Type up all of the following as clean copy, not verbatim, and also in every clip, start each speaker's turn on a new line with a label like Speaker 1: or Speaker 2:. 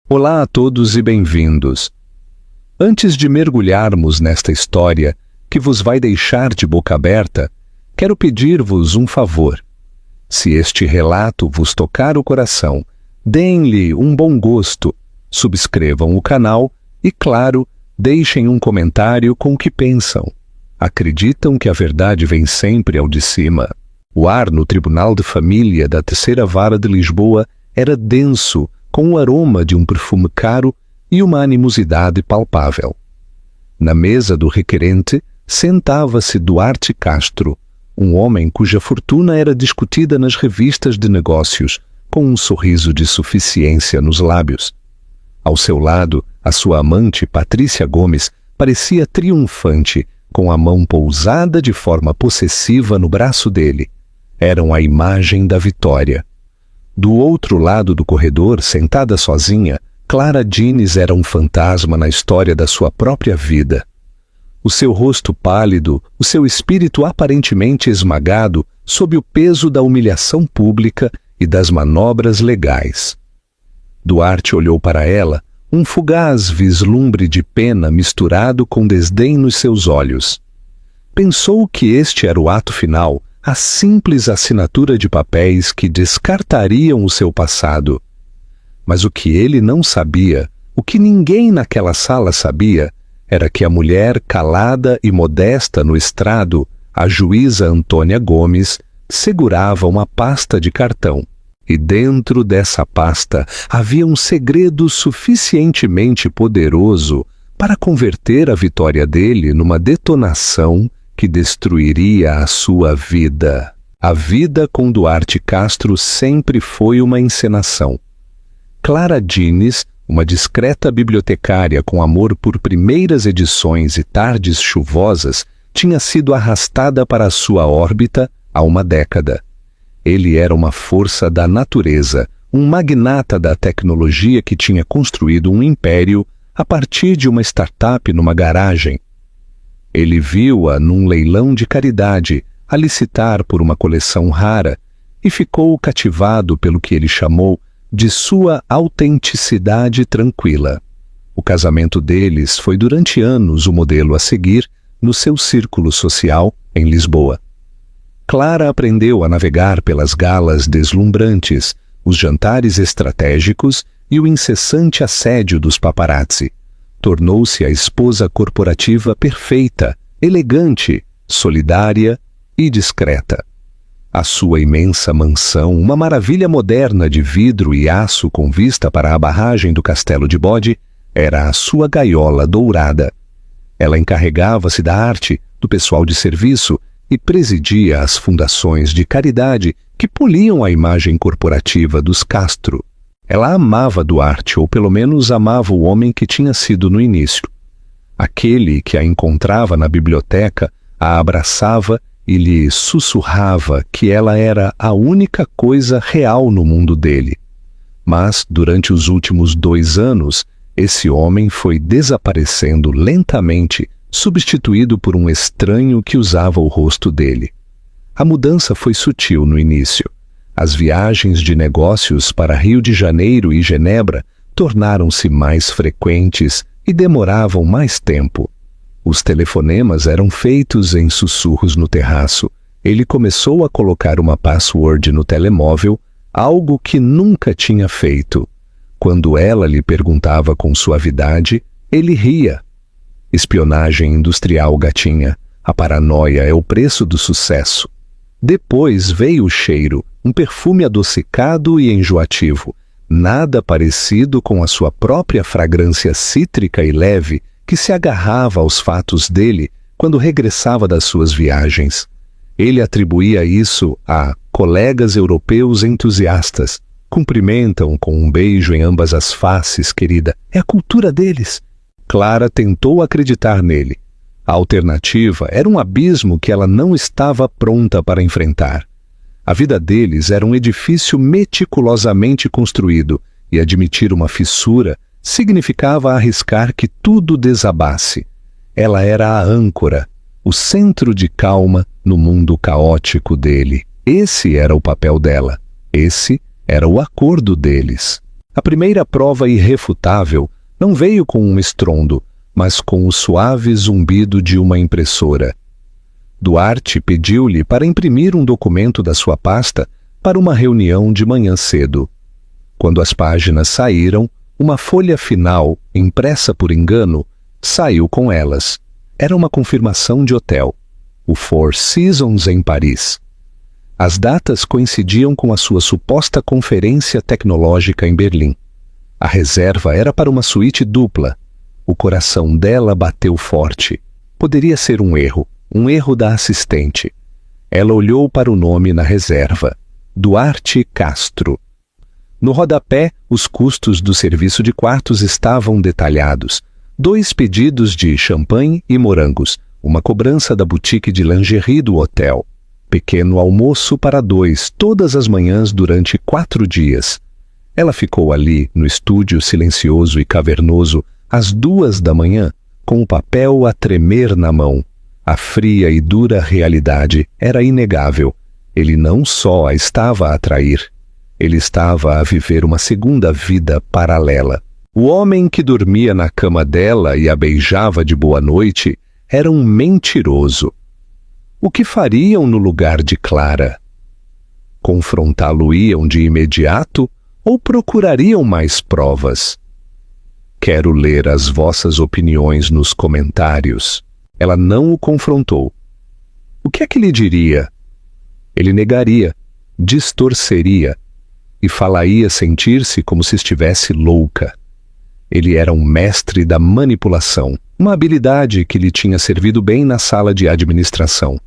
Speaker 1: Olá a todos e bem-vindos. Antes de mergulharmos nesta história, que vos vai deixar de boca aberta, quero pedir-vos um favor. Se este relato vos tocar o coração, deem-lhe um bom gosto, subscrevam o canal e, claro, deixem um comentário com o que pensam. Acreditam que a verdade vem sempre ao de cima? O ar no Tribunal de Família da Terceira Vara de Lisboa era denso, com o aroma de um perfume caro e uma animosidade palpável. Na mesa do requerente sentava-se Duarte Castro, um homem cuja fortuna era discutida nas revistas de negócios, com um sorriso de suficiência nos lábios. Ao seu lado, a sua amante, Patrícia Gomes, parecia triunfante, com a mão pousada de forma possessiva no braço dele. Eram a imagem da vitória. Do outro lado do corredor, sentada sozinha, Clara Diniz era um fantasma na história da sua própria vida. O seu rosto pálido, o seu espírito aparentemente esmagado sob o peso da humilhação pública e das manobras legais. Duarte olhou para ela, um fugaz vislumbre de pena misturado com desdém nos seus olhos. Pensou que este era o ato final, a simples assinatura de papéis que descartariam o seu passado. Mas o que ele não sabia, o que ninguém naquela sala sabia, era que a mulher calada e modesta no estrado, a juíza Antônia Gomes, segurava uma pasta de cartão. E dentro dessa pasta havia um segredo suficientemente poderoso para converter a vitória dele numa detonação que destruiria a sua vida. A vida com Duarte Castro sempre foi uma encenação. Clara Diniz, uma discreta bibliotecária com amor por primeiras edições e tardes chuvosas, tinha sido arrastada para a sua órbita há uma década. Ele era uma força da natureza, um magnata da tecnologia que tinha construído um império a partir de uma startup numa garagem. Ele viu-a num leilão de caridade, a licitar por uma coleção rara, e ficou cativado pelo que ele chamou de sua autenticidade tranquila. O casamento deles foi durante anos o modelo a seguir no seu círculo social em Lisboa. Clara aprendeu a navegar pelas galas deslumbrantes, os jantares estratégicos e o incessante assédio dos paparazzi. Tornou-se a esposa corporativa perfeita, elegante, solidária e discreta. A sua imensa mansão, uma maravilha moderna de vidro e aço com vista para a barragem do Castelo de Bode, era a sua gaiola dourada. Ela encarregava-se da arte, do pessoal de serviço e presidia as fundações de caridade que poliam a imagem corporativa dos Castro. Ela amava Duarte, ou pelo menos amava o homem que tinha sido no início. Aquele que a encontrava na biblioteca, a abraçava e lhe sussurrava que ela era a única coisa real no mundo dele. Mas, durante os últimos 2 anos, esse homem foi desaparecendo lentamente, substituído por um estranho que usava o rosto dele. A mudança foi sutil no início. As viagens de negócios para Rio de Janeiro e Genebra tornaram-se mais frequentes e demoravam mais tempo. Os telefonemas eram feitos em sussurros no terraço. Ele começou a colocar uma password no telemóvel, algo que nunca tinha feito. Quando ela lhe perguntava com suavidade, ele ria. Espionagem industrial, gatinha. A paranoia é o preço do sucesso. Depois veio o cheiro, um perfume adocicado e enjoativo, nada parecido com a sua própria fragrância cítrica e leve que se agarrava aos fatos dele quando regressava das suas viagens. Ele atribuía isso a colegas europeus entusiastas. Cumprimentam com um beijo em ambas as faces, querida. É a cultura deles. Clara tentou acreditar nele. A alternativa era um abismo que ela não estava pronta para enfrentar. A vida deles era um edifício meticulosamente construído, e admitir uma fissura significava arriscar que tudo desabasse. Ela era a âncora, o centro de calma no mundo caótico dele. Esse era o papel dela. Esse era o acordo deles. A primeira prova irrefutável não veio com um estrondo, mas com o suave zumbido de uma impressora. Duarte pediu-lhe para imprimir um documento da sua pasta para uma reunião de manhã cedo. Quando as páginas saíram, uma folha final, impressa por engano, saiu com elas. Era uma confirmação de hotel, o Four Seasons em Paris. As datas coincidiam com a sua suposta conferência tecnológica em Berlim. A reserva era para uma suíte dupla. O coração dela bateu forte. Poderia ser um erro da assistente. Ela olhou para o nome na reserva: Duarte Castro. No rodapé, os custos do serviço de quartos estavam detalhados. 2 pedidos de champanhe e morangos, uma cobrança da boutique de lingerie do hotel. Pequeno almoço para 2 todas as manhãs durante 4 dias. Ela ficou ali, no estúdio silencioso e cavernoso, às 2 da manhã, com o papel a tremer na mão. A fria e dura realidade era inegável. Ele não só a estava a atrair, ele estava a viver uma segunda vida paralela. O homem que dormia na cama dela e a beijava de boa noite era um mentiroso. O que fariam no lugar de Clara? Confrontá-lo-iam de imediato ou procurariam mais provas? Quero ler as vossas opiniões nos comentários. Ela não o confrontou. O que é que lhe diria? Ele negaria, distorceria e falaria sentir-se como se estivesse louca. Ele era um mestre da manipulação, uma habilidade que lhe tinha servido bem na sala de administração.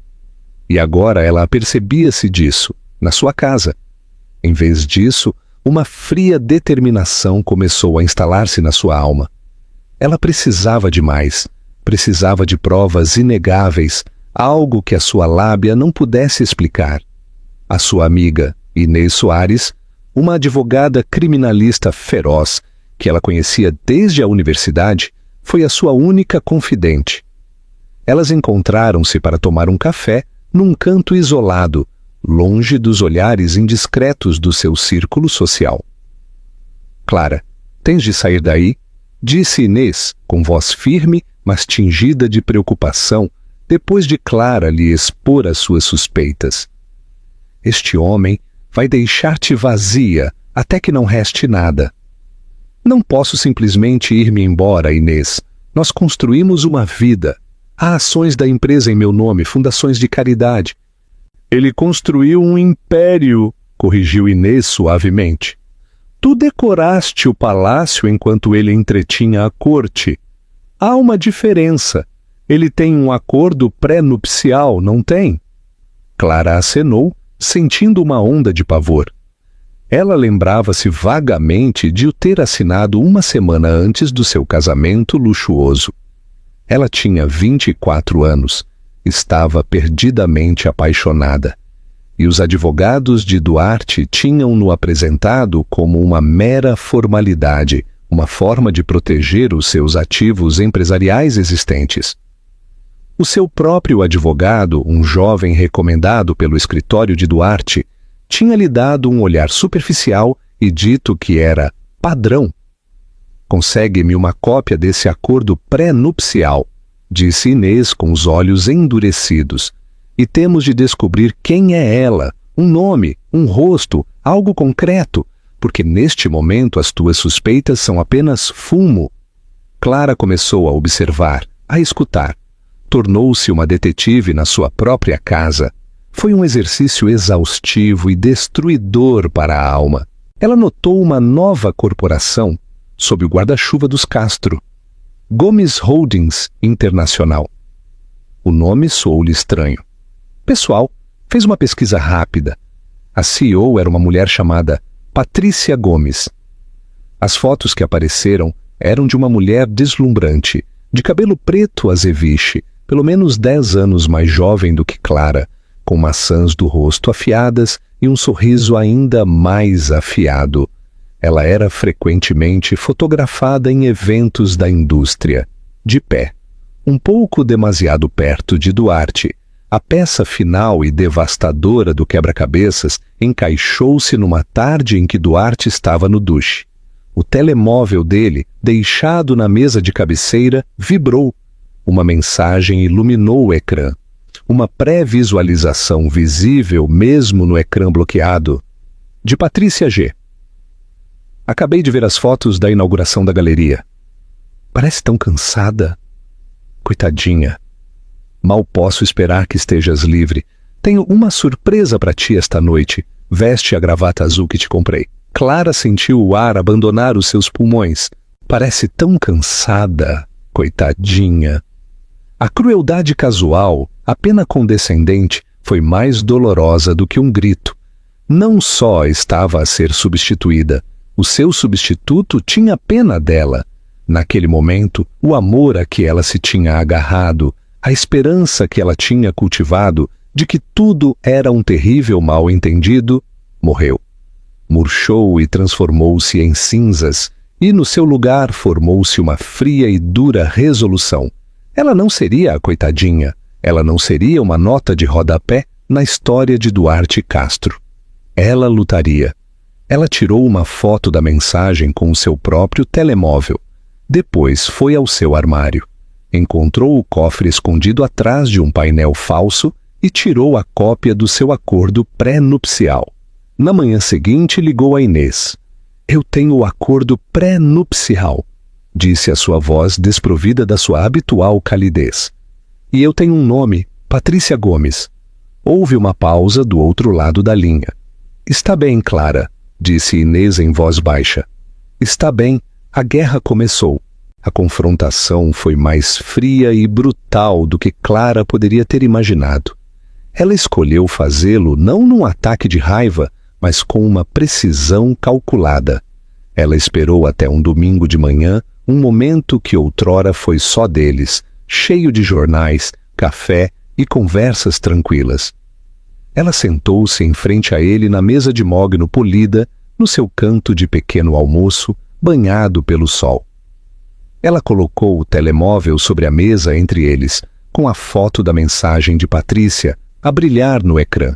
Speaker 1: E agora ela apercebia-se disso, na sua casa. Em vez disso, uma fria determinação começou a instalar-se na sua alma. Ela precisava de mais, precisava de provas inegáveis, algo que a sua lábia não pudesse explicar. A sua amiga, Inês Soares, uma advogada criminalista feroz, que ela conhecia desde a universidade, foi a sua única confidente. Elas encontraram-se para tomar um café num canto isolado, longe dos olhares indiscretos do seu círculo social. Clara, tens de sair daí? Disse Inês, com voz firme, mas tingida de preocupação, depois de Clara lhe expor as suas suspeitas. Este homem vai deixar-te vazia até que não reste nada. Não posso simplesmente ir-me embora, Inês. Nós construímos uma vida. Há ações da empresa em meu nome, fundações de caridade. Ele construiu um império, corrigiu Inês suavemente. Tu decoraste o palácio enquanto ele entretinha a corte. Há uma diferença. Ele tem um acordo pré-nupcial, não tem? Clara acenou, sentindo uma onda de pavor. Ela lembrava-se vagamente de o ter assinado uma semana antes do seu casamento luxuoso. Ela tinha 24 anos, estava perdidamente apaixonada, e os advogados de Duarte tinham-no apresentado como uma mera formalidade, uma forma de proteger os seus ativos empresariais existentes. O seu próprio advogado, um jovem recomendado pelo escritório de Duarte, tinha-lhe dado um olhar superficial e dito que era padrão. Consegue-me uma cópia desse acordo pré-nupcial, disse Inês com os olhos endurecidos, e temos de descobrir quem é ela, um nome, um rosto, algo concreto, porque neste momento as tuas suspeitas são apenas fumo. Clara começou a observar, a escutar. Tornou-se uma detetive na sua própria casa. Foi um exercício exaustivo e destruidor para a alma. Ela notou uma nova corporação sob o guarda-chuva dos Castro. Gomes Holdings Internacional. O nome soou-lhe estranho. Pessoal, fez uma pesquisa rápida. A CEO era uma mulher chamada Patrícia Gomes. As fotos que apareceram eram de uma mulher deslumbrante, de cabelo preto azeviche, pelo menos 10 anos mais jovem do que Clara, com maçãs do rosto afiadas e um sorriso ainda mais afiado. Ela era frequentemente fotografada em eventos da indústria, de pé, um pouco demasiado perto de Duarte. A peça final e devastadora do quebra-cabeças encaixou-se numa tarde em que Duarte estava no duche. O telemóvel dele, deixado na mesa de cabeceira, vibrou. Uma mensagem iluminou o ecrã. Uma pré-visualização visível mesmo no ecrã bloqueado. De Patrícia G. Acabei de ver as fotos da inauguração da galeria. Parece tão cansada. Coitadinha. Mal posso esperar que estejas livre. Tenho uma surpresa para ti esta noite. Veste a gravata azul que te comprei. Clara sentiu o ar abandonar os seus pulmões. Parece tão cansada. Coitadinha. A crueldade casual, a pena condescendente, foi mais dolorosa do que um grito. Não só estava a ser substituída, o seu substituto tinha pena dela. Naquele momento, o amor a que ela se tinha agarrado, a esperança que ela tinha cultivado de que tudo era um terrível mal-entendido, morreu. Murchou e transformou-se em cinzas, e no seu lugar formou-se uma fria e dura resolução. Ela não seria a coitadinha, ela não seria uma nota de rodapé na história de Duarte Castro. Ela lutaria. Ela tirou uma foto da mensagem com o seu próprio telemóvel. Depois foi ao seu armário. Encontrou o cofre escondido atrás de um painel falso e tirou a cópia do seu acordo pré-nupcial. Na manhã seguinte ligou a Inês. Eu tenho o acordo pré-nupcial, disse a sua voz desprovida da sua habitual calidez. E eu tenho um nome, Patrícia Gomes. Houve uma pausa do outro lado da linha. Está bem, Clara, disse Inês em voz baixa. Está bem, a guerra começou. A confrontação foi mais fria e brutal do que Clara poderia ter imaginado. Ela escolheu fazê-lo não num ataque de raiva, mas com uma precisão calculada. Ela esperou até um domingo de manhã, um momento que outrora foi só deles, cheio de jornais, café e conversas tranquilas. Ela sentou-se em frente a ele na mesa de mogno polida, no seu canto de pequeno almoço, banhado pelo sol. Ela colocou o telemóvel sobre a mesa entre eles, com a foto da mensagem de Patrícia a brilhar no ecrã.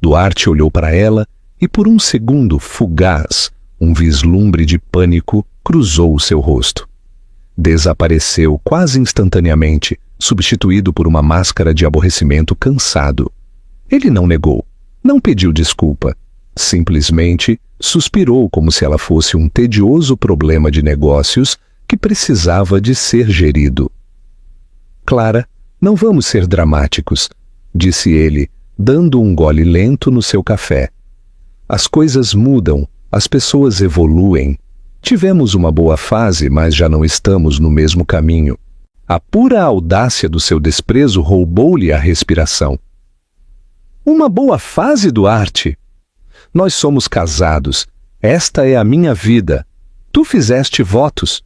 Speaker 1: Duarte olhou para ela e por um segundo fugaz, um vislumbre de pânico cruzou o seu rosto. Desapareceu quase instantaneamente, substituído por uma máscara de aborrecimento cansado. Ele não negou, não pediu desculpa. Simplesmente suspirou como se ela fosse um tedioso problema de negócios que precisava de ser gerido. Clara, não vamos ser dramáticos, disse ele, dando um gole lento no seu café. As coisas mudam, as pessoas evoluem. Tivemos uma boa fase, mas já não estamos no mesmo caminho. A pura audácia do seu desprezo roubou-lhe a respiração. Uma boa fase, Duarte? Nós somos casados. Esta é a minha vida. Tu fizeste votos.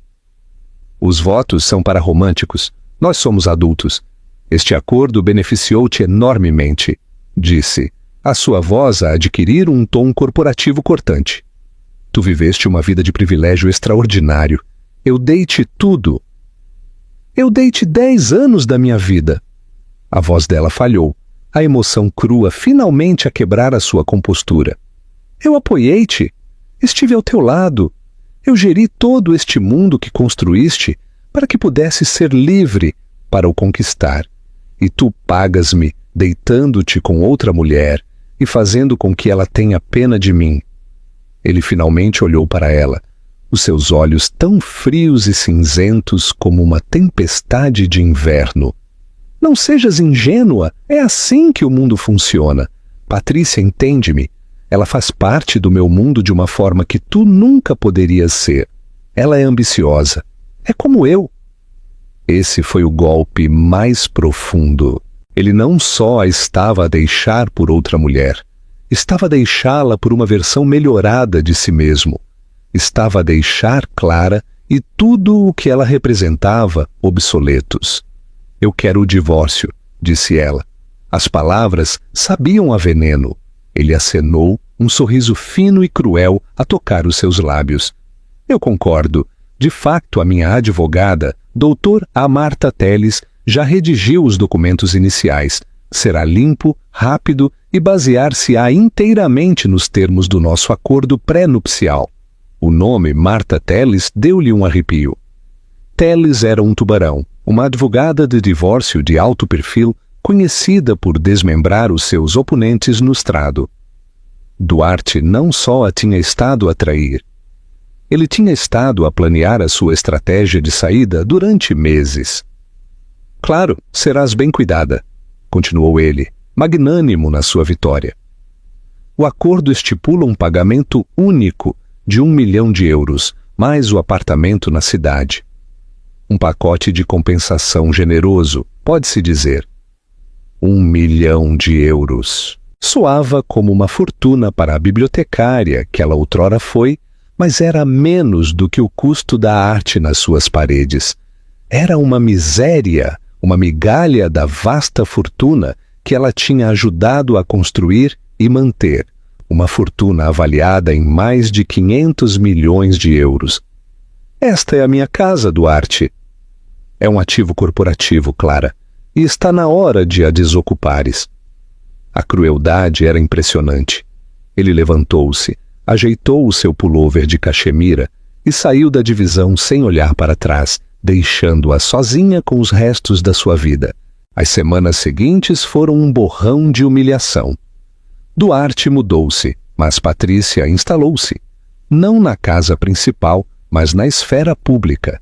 Speaker 1: Os votos são para românticos. Nós somos adultos. Este acordo beneficiou-te enormemente, disse, a sua voz a adquirir um tom corporativo cortante. Tu viveste uma vida de privilégio extraordinário. Eu dei-te tudo. Eu dei-te 10 anos da minha vida. A voz dela falhou, a emoção crua finalmente a quebrar a sua compostura. Eu apoiei-te. Estive ao teu lado. Eu geri todo este mundo que construíste para que pudesse ser livre para o conquistar. E tu pagas-me deitando-te com outra mulher e fazendo com que ela tenha pena de mim. Ele finalmente olhou para ela, os seus olhos tão frios e cinzentos como uma tempestade de inverno. Não sejas ingênua, é assim que o mundo funciona. Patrícia, entende-me. Ela faz parte do meu mundo de uma forma que tu nunca poderias ser. Ela é ambiciosa. É como eu. Esse foi o golpe mais profundo. Ele não só a estava a deixar por outra mulher, estava a deixá-la por uma versão melhorada de si mesmo. Estava a deixar Clara e tudo o que ela representava obsoletos. Eu quero o divórcio, disse ela. As palavras sabiam a veneno. Ele acenou, um sorriso fino e cruel a tocar os seus lábios. Eu concordo. De facto, a minha advogada, Dr. Amarta Teles, já redigiu os documentos iniciais. Será limpo, rápido e basear-se-á inteiramente nos termos do nosso acordo pré-nupcial. O nome Martha Telles deu-lhe um arrepio. Telles era um tubarão, uma advogada de divórcio de alto perfil, conhecida por desmembrar os seus oponentes no estrado. Duarte não só a tinha estado a trair, ele tinha estado a planear a sua estratégia de saída durante meses. Claro, serás bem cuidada, continuou ele, magnânimo na sua vitória. O acordo estipula um pagamento único de 1 milhão de euros, mais o apartamento na cidade. Um pacote de compensação generoso, pode-se dizer. 1 milhão de euros. Soava como uma fortuna para a bibliotecária que ela outrora foi, mas era menos do que o custo da arte nas suas paredes. Era uma miséria, uma migalha da vasta fortuna que ela tinha ajudado a construir e manter, uma fortuna avaliada em mais de 500 milhões de euros. Esta é a minha casa, Duarte. É um ativo corporativo, Clara, e está na hora de a desocupares. A crueldade era impressionante. Ele levantou-se, ajeitou o seu pullover de cachemira e saiu da divisão sem olhar para trás, deixando-a sozinha com os restos da sua vida. As semanas seguintes foram um borrão de humilhação. Duarte mudou-se, mas Patrícia instalou-se, não na casa principal, mas na esfera pública.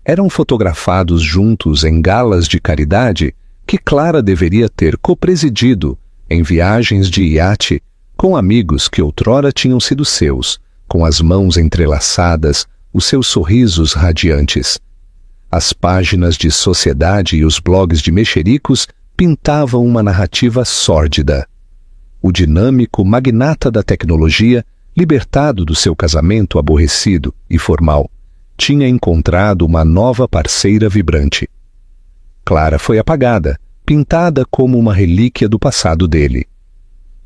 Speaker 1: Eram fotografados juntos em galas de caridade que Clara deveria ter copresidido em viagens de iate com amigos que outrora tinham sido seus, com as mãos entrelaçadas, os seus sorrisos radiantes. As páginas de sociedade e os blogs de mexericos pintavam uma narrativa sórdida. O dinâmico magnata da tecnologia, libertado do seu casamento aborrecido e formal, tinha encontrado uma nova parceira vibrante. Clara foi apagada, pintada como uma relíquia do passado dele.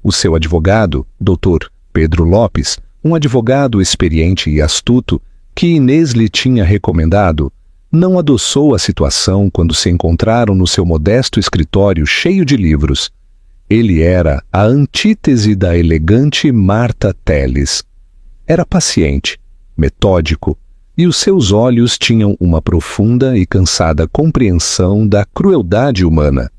Speaker 1: O seu advogado, Dr. Pedro Lopes, um advogado experiente e astuto que Inês lhe tinha recomendado, não adoçou a situação quando se encontraram no seu modesto escritório cheio de livros. Ele era a antítese da elegante Martha Telles. Era paciente, metódico, e os seus olhos tinham uma profunda e cansada compreensão da crueldade humana.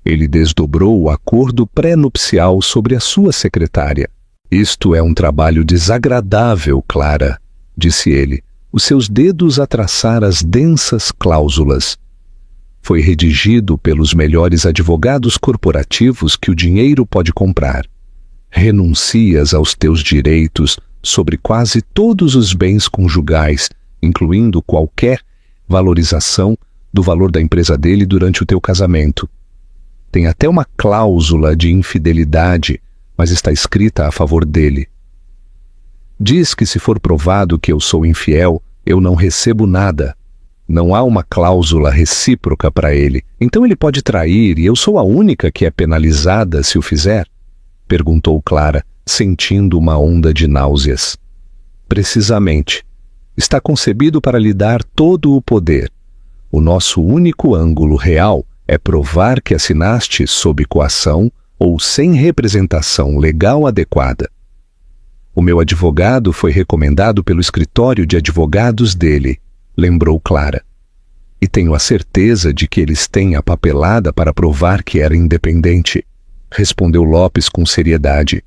Speaker 1: Ele desdobrou o acordo pré-nupcial sobre a sua secretária. Isto é um trabalho desagradável, Clara, disse ele, os seus dedos a traçar as densas cláusulas. Foi redigido pelos melhores advogados corporativos que o dinheiro pode comprar. Renuncias aos teus direitos sobre quase todos os bens conjugais, incluindo qualquer valorização do valor da empresa dele durante o teu casamento. Tem até uma cláusula de infidelidade, mas está escrita a favor dele. Diz que se for provado que eu sou infiel, eu não recebo nada. Não há uma cláusula recíproca para ele, então ele pode trair e eu sou a única que é penalizada se o fizer? Perguntou Clara, sentindo uma onda de náuseas. Precisamente. Está concebido para lhe dar todo o poder. O nosso único ângulo real é provar que assinaste sob coação ou sem representação legal adequada. O meu advogado foi recomendado pelo escritório de advogados dele, lembrou Clara. E tenho a certeza de que eles têm a papelada para provar que era independente, respondeu Lopes com seriedade.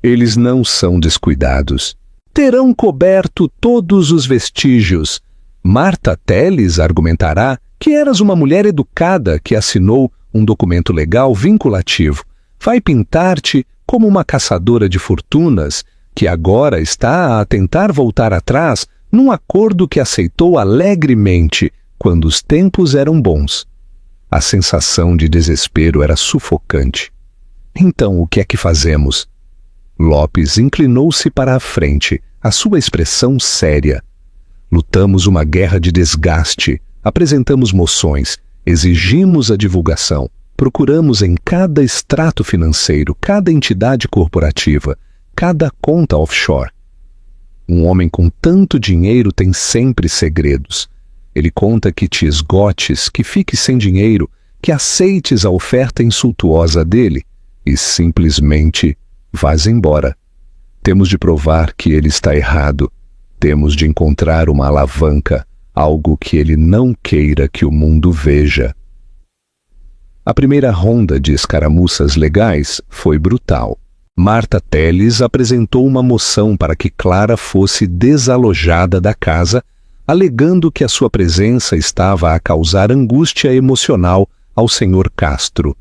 Speaker 1: Eles não são descuidados. Terão coberto todos os vestígios. Martha Telles argumentará que eras uma mulher educada que assinou um documento legal vinculativo. Vai pintar-te como uma caçadora de fortunas que agora está a tentar voltar atrás num acordo que aceitou alegremente quando os tempos eram bons. A sensação de desespero era sufocante. Então, o que é que fazemos? Lopes inclinou-se para a frente, a sua expressão séria. Lutamos uma guerra de desgaste, apresentamos moções, exigimos a divulgação, procuramos em cada extrato financeiro, cada entidade corporativa, cada conta offshore. Um homem com tanto dinheiro tem sempre segredos. Ele conta que te esgotes, que fiques sem dinheiro, que aceites a oferta insultuosa dele e simplesmente vás embora. Temos de provar que ele está errado. Temos de encontrar uma alavanca, algo que ele não queira que o mundo veja. A primeira ronda de escaramuças legais foi brutal. Marta Telles apresentou uma moção para que Clara fosse desalojada da casa, alegando que a sua presença estava a causar angústia emocional ao Sr. Castro.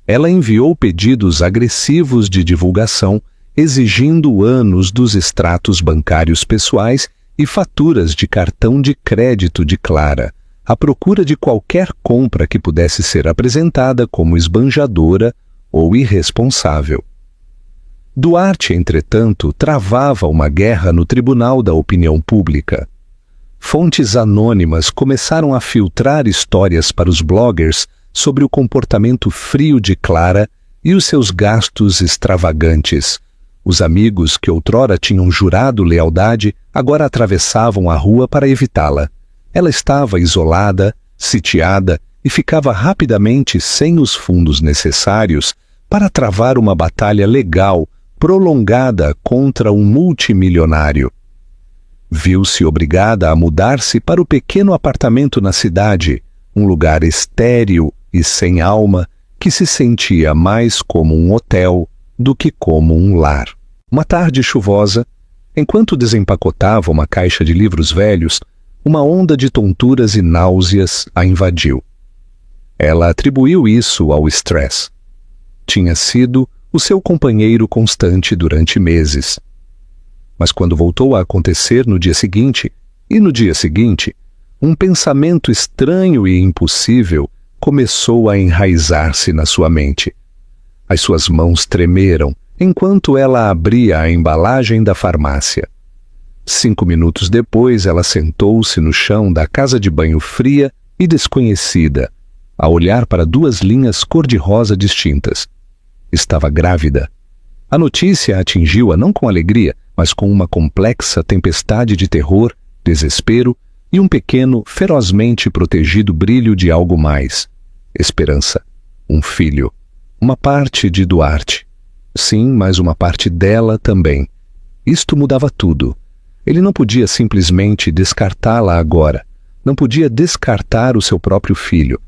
Speaker 1: Ela enviou pedidos agressivos de divulgação, exigindo anos dos extratos bancários pessoais e faturas de cartão de crédito de Clara, à procura de qualquer compra que pudesse ser apresentada como esbanjadora ou irresponsável. Duarte, entretanto, travava uma guerra no Tribunal da Opinião Pública. Fontes anônimas começaram a filtrar histórias para os bloggers sobre o comportamento frio de Clara e os seus gastos extravagantes. Os amigos que outrora tinham jurado lealdade agora atravessavam a rua para evitá-la. Ela estava isolada, sitiada e ficava rapidamente sem os fundos necessários para travar uma batalha legal prolongada contra um multimilionário. Viu-se obrigada a mudar-se para o pequeno apartamento na cidade, um lugar estéril e sem alma que se sentia mais como um hotel do que como um lar. Uma tarde chuvosa, enquanto desempacotava uma caixa de livros velhos, uma onda de tonturas e náuseas a invadiu. Ela atribuiu isso ao estresse. Tinha sido o seu companheiro constante durante meses. Mas quando voltou a acontecer no dia seguinte, um pensamento estranho e impossível começou a enraizar-se na sua mente. As suas mãos tremeram enquanto ela abria a embalagem da farmácia. 5 minutos depois, ela sentou-se no chão da casa de banho fria e desconhecida, a olhar para 2 linhas cor-de-rosa distintas. Estava grávida. A notícia atingiu-a não com alegria, mas com uma complexa tempestade de terror, desespero e um pequeno, ferozmente protegido brilho de algo mais. Esperança. Um filho. Uma parte de Duarte. Sim, mas uma parte dela também. Isto mudava tudo. Ele não podia simplesmente descartá-la agora. Não podia descartar o seu próprio filho.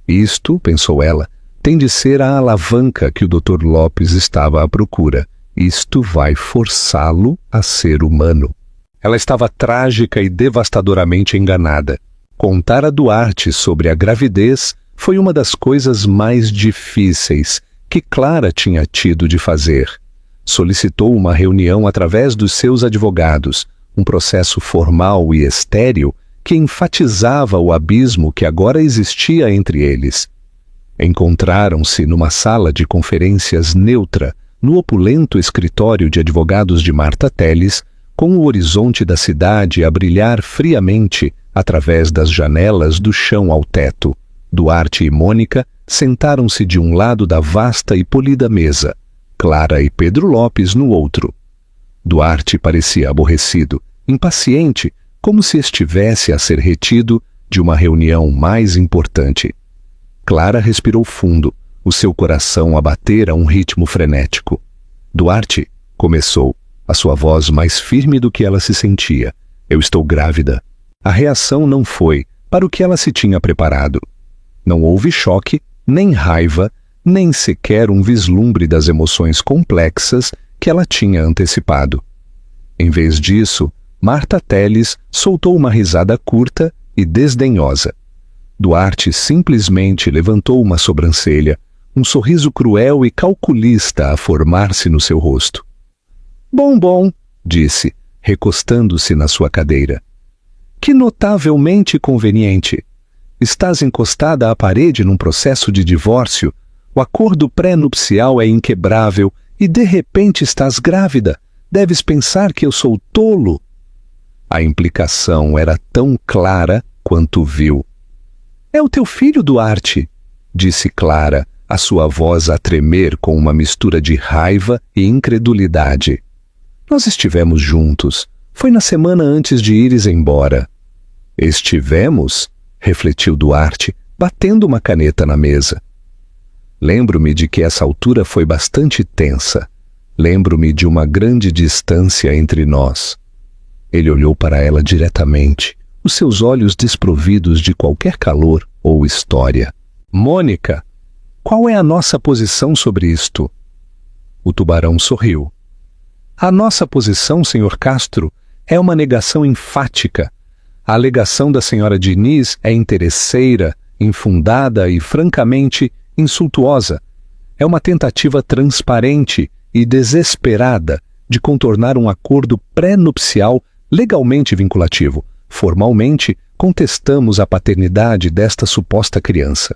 Speaker 1: Isto, pensou ela, tem de ser a alavanca que o Dr. Lopes estava à procura. Isto vai forçá-lo a ser humano. Ela estava trágica e devastadoramente enganada. Contar a Duarte sobre a gravidez foi uma das coisas mais difíceis que Clara tinha tido de fazer. Solicitou uma reunião através dos seus advogados, um processo formal e estéril que enfatizava o abismo que agora existia entre eles. Encontraram-se numa sala de conferências neutra, no opulento escritório de advogados de Marta Telles, com o horizonte da cidade a brilhar friamente através das janelas do chão ao teto. Duarte e Mônica sentaram-se de um lado da vasta e polida mesa, Clara e Pedro Lopes no outro. Duarte parecia aborrecido, impaciente, como se estivesse a ser retido de uma reunião mais importante. Clara respirou fundo, o seu coração a bater a um ritmo frenético. Duarte, começou, a sua voz mais firme do que ela se sentia. Eu estou grávida. A reação não foi para o que ela se tinha preparado. Não houve choque, nem raiva, nem sequer um vislumbre das emoções complexas que ela tinha antecipado. Em vez disso, Marta Telles soltou uma risada curta e desdenhosa. Duarte simplesmente levantou uma sobrancelha, um sorriso cruel e calculista a formar-se no seu rosto. Bom, disse, recostando-se na sua cadeira. Que notavelmente conveniente. Estás encostada à parede num processo de divórcio, o acordo pré-nupcial é inquebrável e de repente estás grávida. Deves pensar que eu sou tolo. A implicação era tão clara quanto vil. É o teu filho, Duarte, disse Clara, a sua voz a tremer com uma mistura de raiva e incredulidade. Nós estivemos juntos. Foi na semana antes de ires embora. Estivemos? Refletiu Duarte, batendo uma caneta na mesa. Lembro-me de que essa altura foi bastante tensa. Lembro-me de uma grande distância entre nós. Ele olhou para ela diretamente, os seus olhos desprovidos de qualquer calor ou história. Mônica, qual é a nossa posição sobre isto? O tubarão sorriu. A nossa posição, Sr. Castro, é uma negação enfática. A alegação da Sra. Diniz é interesseira, infundada e, francamente, insultuosa. É uma tentativa transparente e desesperada de contornar um acordo pré-nupcial legalmente vinculativo. Formalmente, contestamos a paternidade desta suposta criança.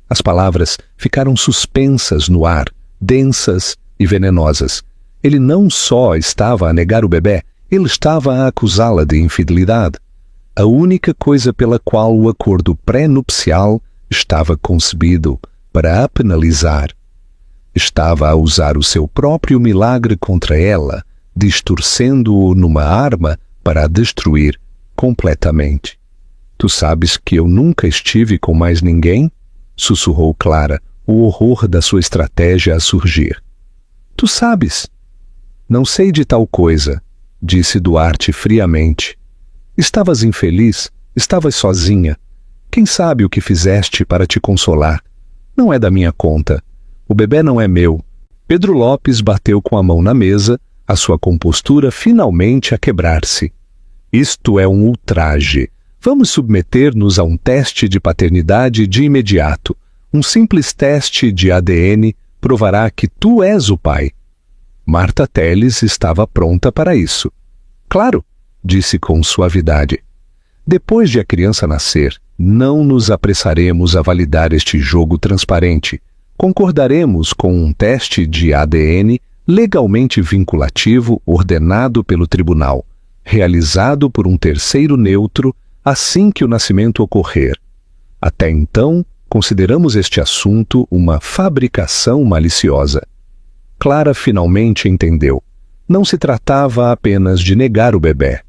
Speaker 1: As palavras ficaram suspensas no ar, densas e venenosas. Ele não só estava a negar o bebê, ele estava a acusá-la de infidelidade. A única coisa pela qual o acordo pré-nupcial estava concebido para a penalizar. Estava a usar o seu próprio milagre contra ela, distorcendo-o numa arma para a destruir completamente. Tu sabes que eu nunca estive com mais ninguém? Sussurrou Clara, o horror da sua estratégia a surgir. Tu sabes. Não sei de tal coisa, disse Duarte friamente. Estavas infeliz, estavas sozinha. Quem sabe o que fizeste para te consolar? Não é da minha conta. O bebê não é meu. Pedro Lopes bateu com a mão na mesa, a sua compostura finalmente a quebrar-se. Isto é um ultraje. Vamos submeter-nos a um teste de paternidade de imediato. Um simples teste de ADN provará que tu és o pai. Marta Teles estava pronta para isso. Claro, disse com suavidade. Depois de a criança nascer, não nos apressaremos a validar este jogo transparente. Concordaremos com um teste de ADN legalmente vinculativo ordenado pelo tribunal, realizado por um terceiro neutro assim que o nascimento ocorrer. Até então, consideramos este assunto uma fabricação maliciosa. Clara finalmente entendeu. Não se tratava apenas de negar o bebê.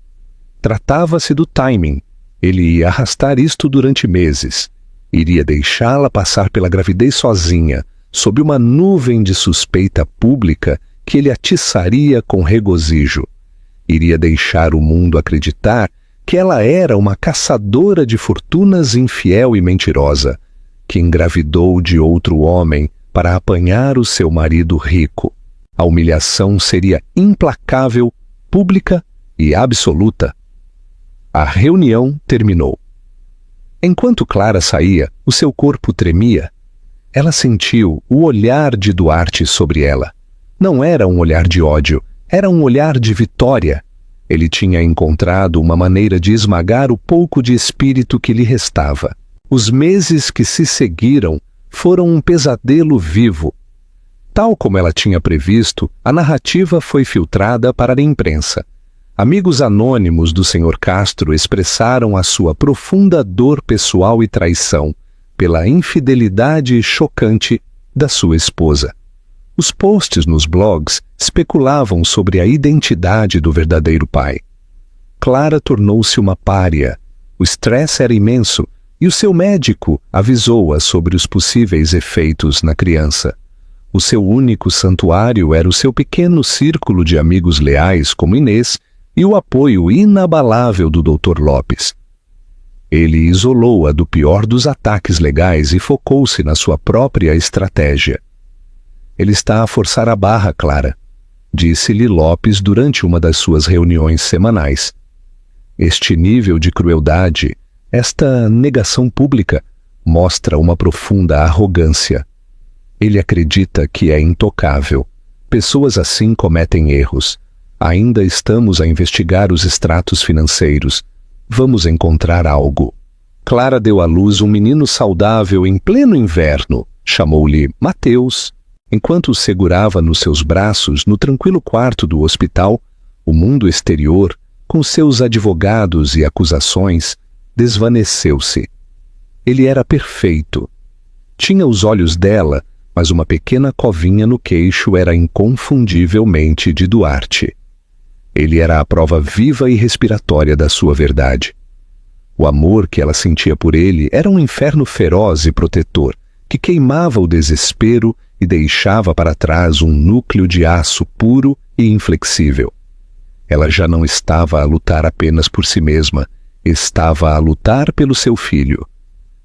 Speaker 1: Tratava-se do timing. Ele ia arrastar isto durante meses. Iria deixá-la passar pela gravidez sozinha, sob uma nuvem de suspeita pública que ele atiçaria com regozijo. Iria deixar o mundo acreditar que ela era uma caçadora de fortunas infiel e mentirosa, que engravidou de outro homem para apanhar o seu marido rico. A humilhação seria implacável, pública e absoluta. A reunião terminou. Enquanto Clara saía, o seu corpo tremia. Ela sentiu o olhar de Duarte sobre ela. Não era um olhar de ódio, era um olhar de vitória. Ele tinha encontrado uma maneira de esmagar o pouco de espírito que lhe restava. Os meses que se seguiram foram um pesadelo vivo. Tal como ela tinha previsto, a narrativa foi filtrada para a imprensa. Amigos anônimos do Sr. Castro expressaram a sua profunda dor pessoal e traição pela infidelidade chocante da sua esposa. Os posts nos blogs especulavam sobre a identidade do verdadeiro pai. Clara tornou-se uma pária. O estresse era imenso e o seu médico avisou-a sobre os possíveis efeitos na criança. O seu único santuário era o seu pequeno círculo de amigos leais como Inês e o apoio inabalável do Dr. Lopes. Ele isolou-a do pior dos ataques legais e focou-se na sua própria estratégia. Ele está a forçar a barra, Clara, disse-lhe Lopes durante uma das suas reuniões semanais. Este nível de crueldade, esta negação pública, mostra uma profunda arrogância. Ele acredita que é intocável. Pessoas assim cometem erros. Ainda estamos a investigar os extratos financeiros. Vamos encontrar algo. Clara deu à luz um menino saudável em pleno inverno. Chamou-lhe Mateus. Enquanto o segurava nos seus braços no tranquilo quarto do hospital, o mundo exterior, com seus advogados e acusações, desvaneceu-se. Ele era perfeito. Tinha os olhos dela, mas uma pequena covinha no queixo era inconfundivelmente de Duarte. Ele era a prova viva e respiratória da sua verdade. O amor que ela sentia por ele era um inferno feroz e protetor, que queimava o desespero e deixava para trás um núcleo de aço puro e inflexível. Ela já não estava a lutar apenas por si mesma, estava a lutar pelo seu filho.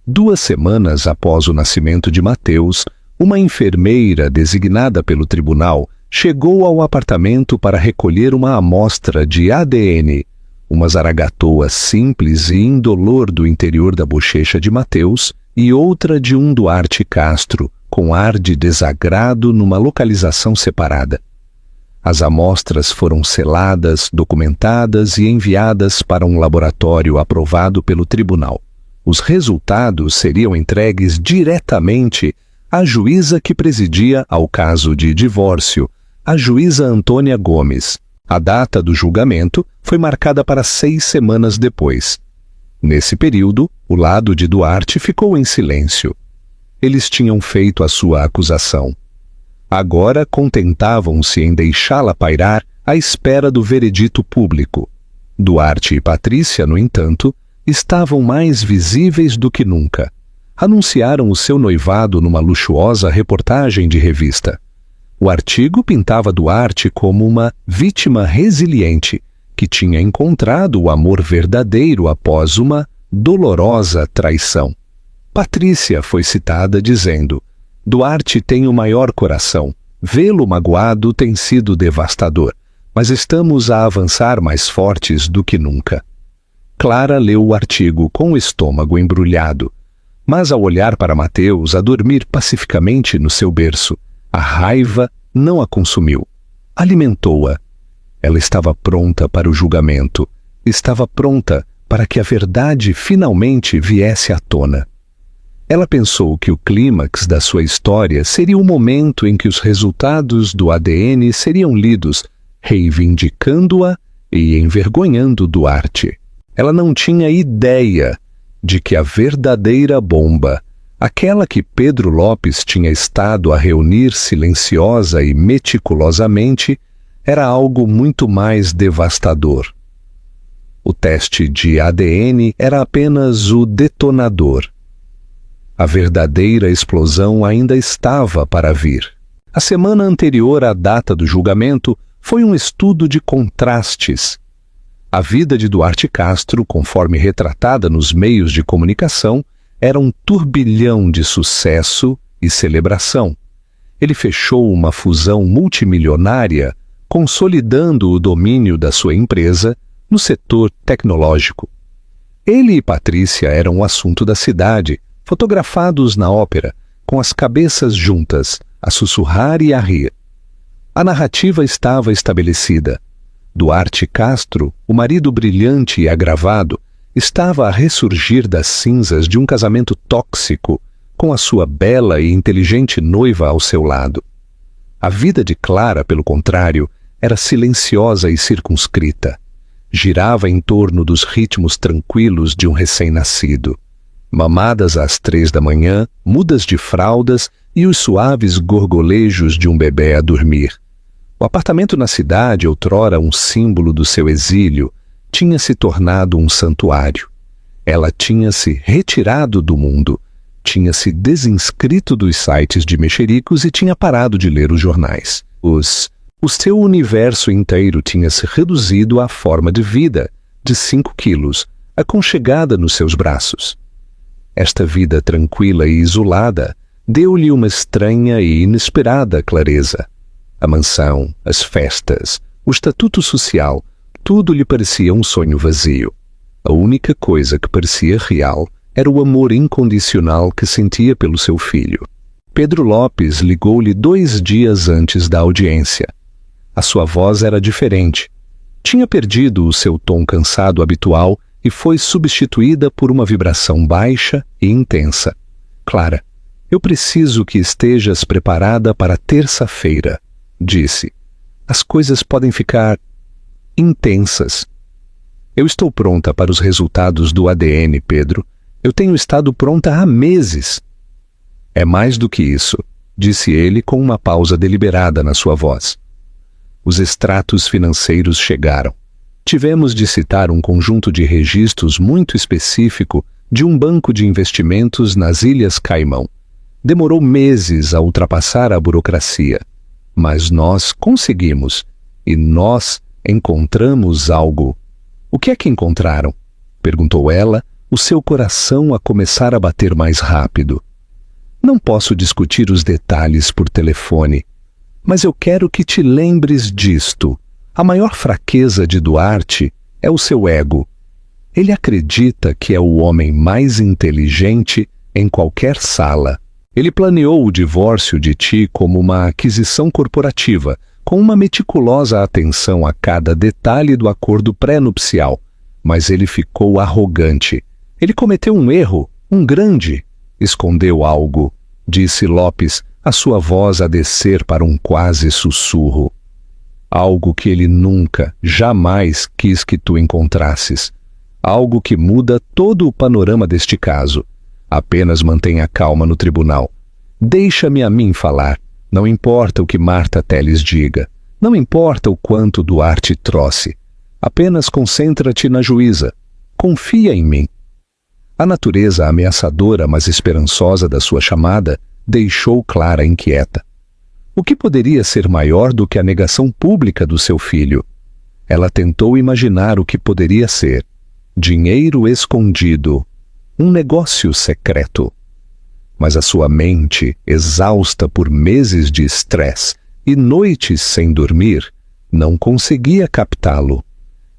Speaker 1: 2 semanas após o nascimento de Mateus, uma enfermeira designada pelo tribunal chegou ao apartamento para recolher uma amostra de ADN, uma zaragatoa simples e indolor do interior da bochecha de Mateus e outra de um Duarte Castro, com ar de desagrado numa localização separada. As amostras foram seladas, documentadas e enviadas para um laboratório aprovado pelo tribunal. Os resultados seriam entregues diretamente à juíza que presidia ao caso de divórcio, a juíza Antônia Gomes. A data do julgamento foi marcada para 6 semanas depois. Nesse período, o lado de Duarte ficou em silêncio. Eles tinham feito a sua acusação. Agora contentavam-se em deixá-la pairar à espera do veredito público. Duarte e Patrícia, no entanto, estavam mais visíveis do que nunca. Anunciaram o seu noivado numa luxuosa reportagem de revista. O artigo pintava Duarte como uma vítima resiliente que tinha encontrado o amor verdadeiro após uma dolorosa traição. Patrícia foi citada dizendo: Duarte tem o maior coração. Vê-lo magoado tem sido devastador, mas estamos a avançar mais fortes do que nunca. Clara leu o artigo com o estômago embrulhado, mas ao olhar para Mateus a dormir pacificamente no seu berço, a raiva não a consumiu. Alimentou-a. Ela estava pronta para o julgamento, estava pronta para que a verdade finalmente viesse à tona. Ela pensou que o clímax da sua história seria o momento em que os resultados do ADN seriam lidos, reivindicando-a e envergonhando Duarte. Ela não tinha ideia de que a verdadeira bomba, aquela que Pedro Lopes tinha estado a reunir silenciosa e meticulosamente, era algo muito mais devastador. O teste de ADN era apenas o detonador. A verdadeira explosão ainda estava para vir. A semana anterior à data do julgamento foi um estudo de contrastes. A vida de Duarte Castro, conforme retratada nos meios de comunicação, era um turbilhão de sucesso e celebração. Ele fechou uma fusão multimilionária, consolidando o domínio da sua empresa no setor tecnológico. Ele e Patrícia eram o assunto da cidade, fotografados na ópera, com as cabeças juntas, a sussurrar e a rir. A narrativa estava estabelecida. Duarte Castro, o marido brilhante e agravado, estava a ressurgir das cinzas de um casamento tóxico, com a sua bela e inteligente noiva ao seu lado. A vida de Clara, pelo contrário, era silenciosa e circunscrita. Girava em torno dos ritmos tranquilos de um recém-nascido. Mamadas às 3 da manhã, mudas de fraldas e os suaves gorgolejos de um bebê a dormir. O apartamento na cidade, outrora um símbolo do seu exílio, tinha se tornado um santuário. Ela tinha se retirado do mundo, tinha se desinscrito dos sites de mexericos e tinha parado de ler os jornais. O seu universo inteiro tinha se reduzido à forma de vida, de 5 quilos, aconchegada nos seus braços. Esta vida tranquila e isolada deu-lhe uma estranha e inesperada clareza. A mansão, as festas, o estatuto social, tudo lhe parecia um sonho vazio. A única coisa que parecia real era o amor incondicional que sentia pelo seu filho. Pedro Lopes ligou-lhe 2 dias antes da audiência. A sua voz era diferente. Tinha perdido o seu tom cansado habitual e foi substituída por uma vibração baixa e intensa. Clara, eu preciso que estejas preparada para terça-feira, disse. As coisas podem ficar intensas. Eu estou pronta para os resultados do ADN, Pedro. Eu tenho estado pronta há meses. É mais do que isso, disse ele com uma pausa deliberada na sua voz. Os extratos financeiros chegaram. Tivemos de citar um conjunto de registros muito específico de um banco de investimentos nas Ilhas Caimão. Demorou meses a ultrapassar a burocracia. Mas nós conseguimos, e nós Encontramos algo. O que é que encontraram? Perguntou ela, o seu coração a começar a bater mais rápido. Não posso discutir os detalhes por telefone, mas eu quero que te lembres disto. A maior fraqueza de Duarte é o seu ego. Ele acredita que é o homem mais inteligente em qualquer sala. Ele planeou o divórcio de ti como uma aquisição corporativa, com uma meticulosa atenção a cada detalhe do acordo pré-nupcial. Mas ele ficou arrogante. Ele cometeu um erro, um grande. Escondeu algo, disse Lopes, a sua voz a descer para um quase sussurro. Algo que ele nunca, jamais quis que tu encontrasses. Algo que muda todo o panorama deste caso. Apenas mantenha calma no tribunal. Deixa-me a mim falar. Não importa o que Marta Teles diga. Não importa o quanto Duarte trouxe. Apenas concentra-te na juíza. Confia em mim. A natureza ameaçadora, mas esperançosa da sua chamada deixou Clara inquieta. O que poderia ser maior do que a negação pública do seu filho? Ela tentou imaginar o que poderia ser. Dinheiro escondido. Um negócio secreto. Mas a sua mente, exausta por meses de estresse e noites sem dormir, não conseguia captá-lo.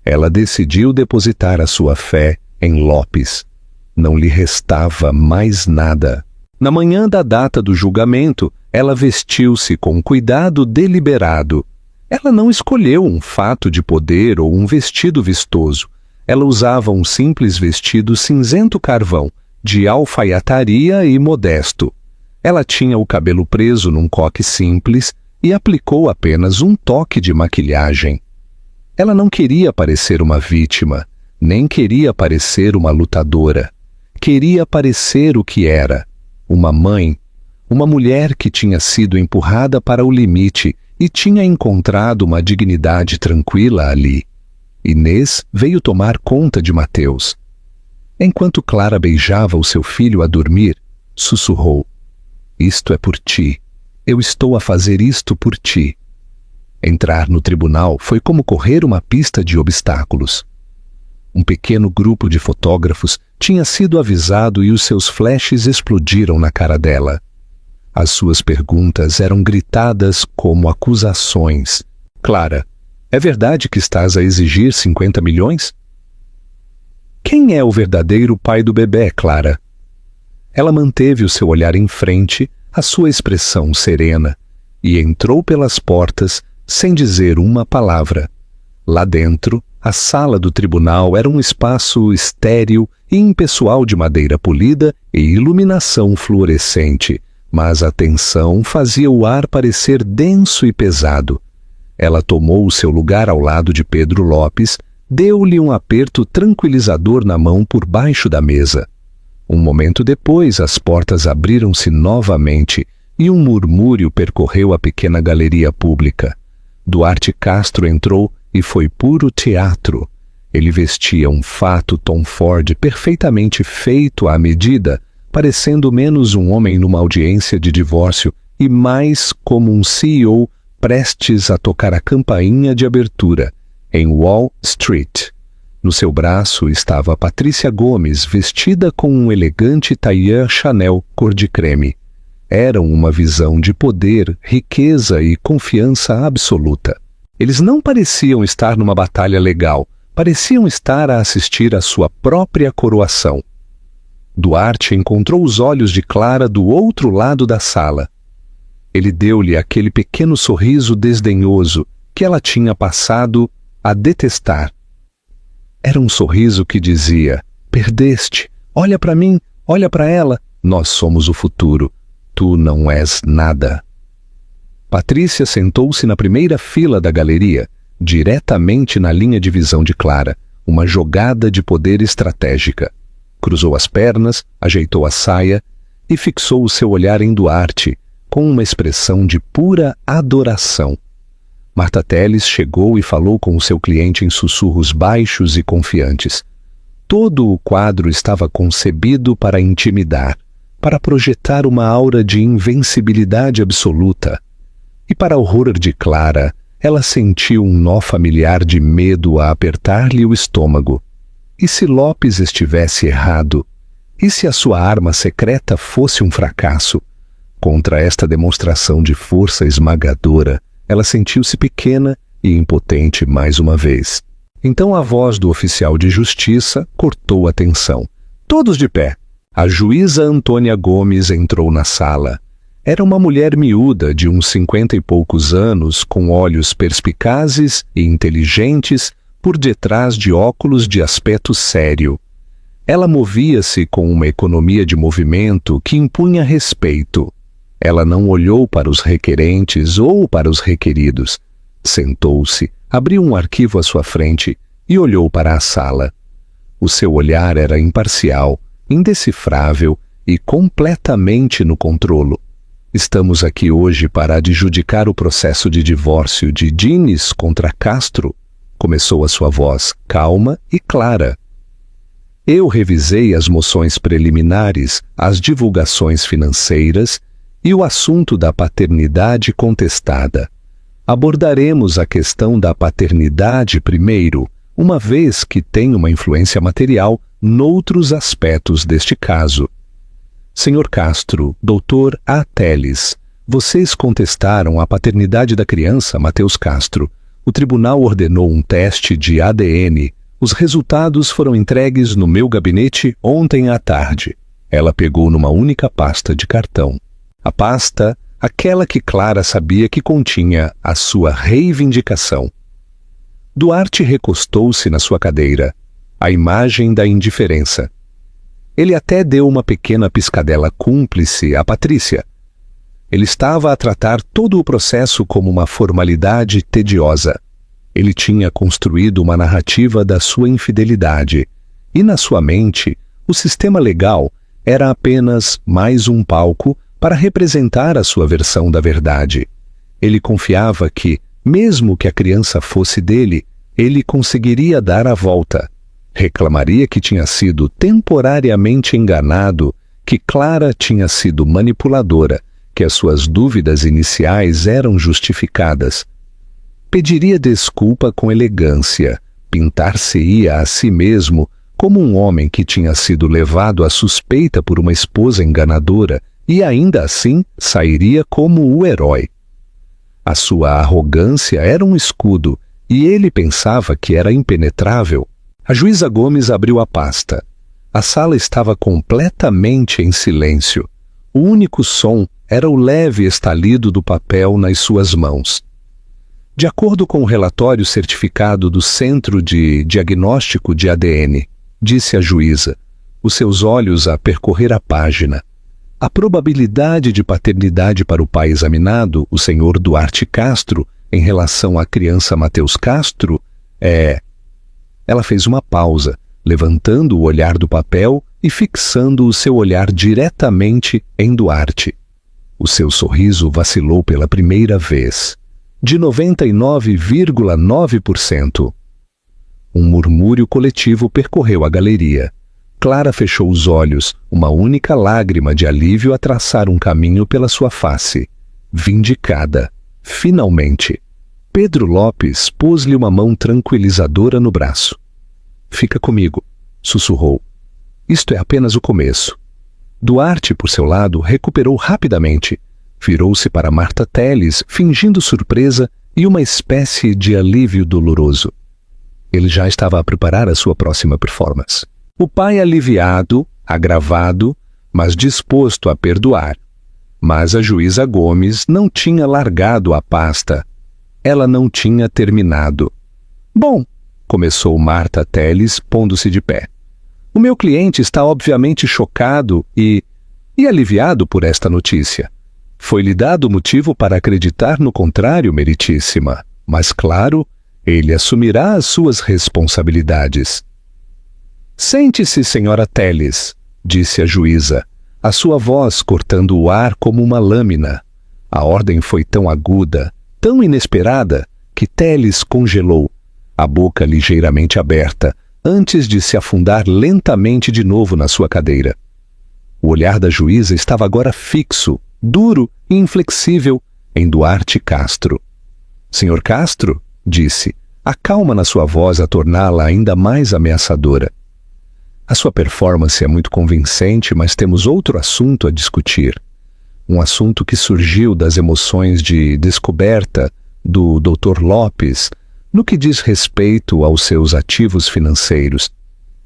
Speaker 1: Ela decidiu depositar a sua fé em Lopes. Não lhe restava mais nada. Na manhã da data do julgamento, ela vestiu-se com cuidado deliberado. Ela não escolheu um fato de poder ou um vestido vistoso. Ela usava um simples vestido cinzento carvão, de alfaiataria e modesto. Ela tinha o cabelo preso num coque simples e aplicou apenas um toque de maquilhagem. Ela não queria parecer uma vítima, nem queria parecer uma lutadora. Queria parecer o que era, uma mãe, uma mulher que tinha sido empurrada para o limite e tinha encontrado uma dignidade tranquila ali. Inês veio tomar conta de Mateus. Enquanto Clara beijava o seu filho a dormir, sussurrou: "Isto é por ti. Eu estou a fazer isto por ti." Entrar no tribunal foi como correr uma pista de obstáculos. Um pequeno grupo de fotógrafos tinha sido avisado e os seus flashes explodiram na cara dela. As suas perguntas eram gritadas como acusações. "Clara, é verdade que estás a exigir 50 milhões? Quem é o verdadeiro pai do bebê, Clara?" Ela manteve o seu olhar em frente, a sua expressão serena, e entrou pelas portas sem dizer uma palavra. Lá dentro, a sala do tribunal era um espaço estéril e impessoal de madeira polida e iluminação fluorescente, mas a tensão fazia o ar parecer denso e pesado. Ela tomou o seu lugar ao lado de Pedro Lopes, deu-lhe um aperto tranquilizador na mão por baixo da mesa. Um momento depois, as portas abriram-se novamente e um murmúrio percorreu a pequena galeria pública. Duarte Castro entrou e foi puro teatro. Ele vestia um fato Tom Ford perfeitamente feito à medida, parecendo menos um homem numa audiência de divórcio e mais como um CEO prestes a tocar a campainha de abertura, em Wall Street. No seu braço estava Patrícia Gomes, vestida com um elegante tailleur Chanel cor de creme. Eram uma visão de poder, riqueza e confiança absoluta. Eles não pareciam estar numa batalha legal, pareciam estar a assistir à sua própria coroação. Duarte encontrou os olhos de Clara do outro lado da sala. Ele deu-lhe aquele pequeno sorriso desdenhoso que ela tinha passado a detestar. Era um sorriso que dizia: "Perdeste, olha para mim, olha para ela, nós somos o futuro. Tu não és nada." Patrícia sentou-se na primeira fila da galeria, diretamente na linha de visão de Clara, uma jogada de poder estratégica. Cruzou as pernas, ajeitou a saia e fixou o seu olhar em Duarte, com uma expressão de pura adoração. Marta Teles chegou e falou com o seu cliente em sussurros baixos e confiantes. Todo o quadro estava concebido para intimidar, para projetar uma aura de invencibilidade absoluta. E para horror de Clara, ela sentiu um nó familiar de medo a apertar-lhe o estômago. E se Lopes estivesse errado? E se a sua arma secreta fosse um fracasso? Contra esta demonstração de força esmagadora, ela sentiu-se pequena e impotente mais uma vez. Então a voz do oficial de justiça cortou a tensão. Todos de pé. A juíza Antônia Gomes entrou na sala. Era uma mulher miúda de uns 50 e poucos anos, com olhos perspicazes e inteligentes por detrás de óculos de aspecto sério. Ela movia-se com uma economia de movimento que impunha respeito. Ela não olhou para os requerentes ou para os requeridos. Sentou-se, abriu um arquivo à sua frente e olhou para a sala. O seu olhar era imparcial, indecifrável e completamente no controlo. Estamos aqui hoje para adjudicar o processo de divórcio de Diniz contra Castro, começou a sua voz calma e clara. Eu revisei as moções preliminares, as divulgações financeiras e o assunto da paternidade contestada. Abordaremos a questão da paternidade primeiro, uma vez que tem uma influência material noutros aspectos deste caso. Senhor Castro, doutor A. Teles, vocês contestaram a paternidade da criança, Mateus Castro. O tribunal ordenou um teste de ADN. Os resultados foram entregues no meu gabinete ontem à tarde. Ela pegou numa única pasta de cartão. A pasta, aquela que Clara sabia que continha a sua reivindicação. Duarte recostou-se na sua cadeira, a imagem da indiferença. Ele até deu uma pequena piscadela cúmplice a Patrícia. Ele estava a tratar todo o processo como uma formalidade tediosa. Ele tinha construído uma narrativa da sua infidelidade, e na sua mente, o sistema legal era apenas mais um palco para representar a sua versão da verdade. Ele confiava que, mesmo que a criança fosse dele, ele conseguiria dar a volta. Reclamaria que tinha sido temporariamente enganado, que Clara tinha sido manipuladora, que as suas dúvidas iniciais eram justificadas. Pediria desculpa com elegância, pintar-se-ia a si mesmo como um homem que tinha sido levado à suspeita por uma esposa enganadora e ainda assim sairia como o herói. A sua arrogância era um escudo e ele pensava que era impenetrável. A juíza Gomes abriu a pasta. A sala estava completamente em silêncio. O único som era o leve estalido do papel nas suas mãos. De acordo com o relatório certificado do Centro de Diagnóstico de ADN, disse a juíza, os seus olhos a percorrer a página, a probabilidade de paternidade para o pai examinado, o senhor Duarte Castro, em relação à criança Mateus Castro, é... Ela fez uma pausa, levantando o olhar do papel e fixando o seu olhar diretamente em Duarte. O seu sorriso vacilou pela primeira vez. De 99,9%. Um murmúrio coletivo percorreu a galeria. Clara fechou os olhos, uma única lágrima de alívio a traçar um caminho pela sua face. Vindicada. Finalmente. Pedro Lopes pôs-lhe uma mão tranquilizadora no braço. Fica comigo, sussurrou. Isto é apenas o começo. Duarte, por seu lado, recuperou rapidamente. Virou-se para Marta Teles, fingindo surpresa e uma espécie de alívio doloroso. Ele já estava a preparar a sua próxima performance. O pai aliviado, agravado, mas disposto a perdoar. Mas a juíza Gomes não tinha largado a pasta. Ela não tinha terminado. Bom, começou Marta Teles, pondo-se de pé. O meu cliente está obviamente chocado e aliviado por esta notícia. Foi-lhe dado motivo para acreditar no contrário, meritíssima, mas, claro, ele assumirá as suas responsabilidades. Sente-se, senhora Teles, disse a juíza, a sua voz cortando o ar como uma lâmina. A ordem foi tão aguda, tão inesperada, que Teles congelou, a boca ligeiramente aberta, antes de se afundar lentamente de novo na sua cadeira. O olhar da juíza estava agora fixo, duro e inflexível em Duarte Castro. Senhor Castro, disse, a calma na sua voz a torná-la ainda mais ameaçadora. A sua performance é muito convincente, mas temos outro assunto a discutir. Um assunto que surgiu das emoções de descoberta do Dr. Lopes no que diz respeito aos seus ativos financeiros,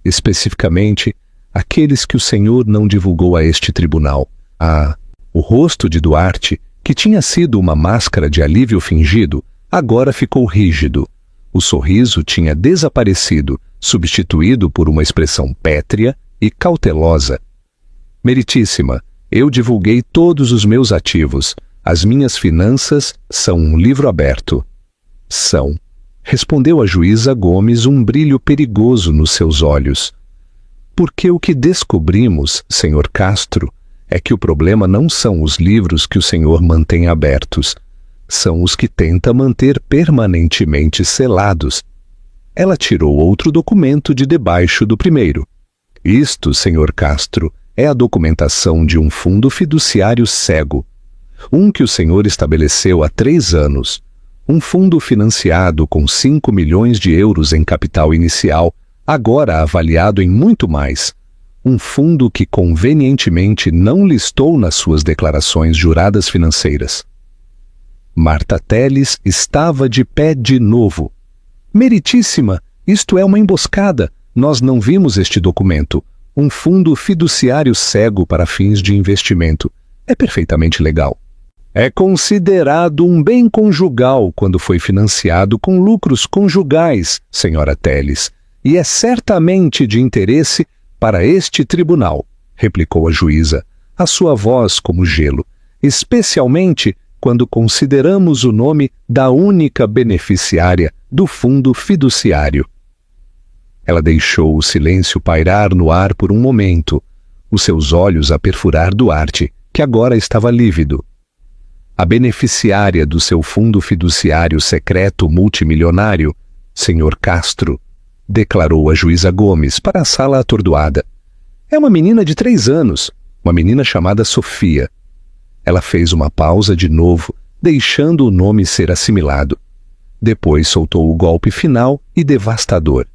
Speaker 1: especificamente aqueles que o senhor não divulgou a este tribunal. O rosto de Duarte, que tinha sido uma máscara de alívio fingido, agora ficou rígido. O sorriso tinha desaparecido, substituído por uma expressão pétrea e cautelosa. Meritíssima, eu divulguei todos os meus ativos. As minhas finanças são um livro aberto. São, respondeu a juíza Gomes, um brilho perigoso nos seus olhos. Porque o que descobrimos, senhor Castro, é que o problema não são os livros que o senhor mantém abertos, são os que tenta manter permanentemente selados. Ela tirou outro documento de debaixo do primeiro. Isto, senhor Castro, é a documentação de um fundo fiduciário cego, um que o senhor estabeleceu há 3 anos, um fundo financiado com 5 milhões de euros em capital inicial, agora avaliado em muito mais, um fundo que convenientemente não listou nas suas declarações juradas financeiras. Marta Teles estava de pé de novo. Meritíssima, isto é uma emboscada. Nós não vimos este documento. Um fundo fiduciário cego para fins de investimento. É perfeitamente legal. É considerado um bem conjugal quando foi financiado com lucros conjugais, senhora Teles, e é certamente de interesse para este tribunal, replicou a juíza, a sua voz como gelo, especialmente quando consideramos o nome da única beneficiária do fundo fiduciário. Ela deixou o silêncio pairar no ar por um momento, os seus olhos a perfurar Duarte, que agora estava lívido. A beneficiária do seu fundo fiduciário secreto multimilionário, senhor Castro, declarou a juíza Gomes para a sala atordoada. É uma menina de 3 anos, uma menina chamada Sofia. Ela fez uma pausa de novo, deixando o nome ser assimilado. Depois soltou o golpe final e devastador.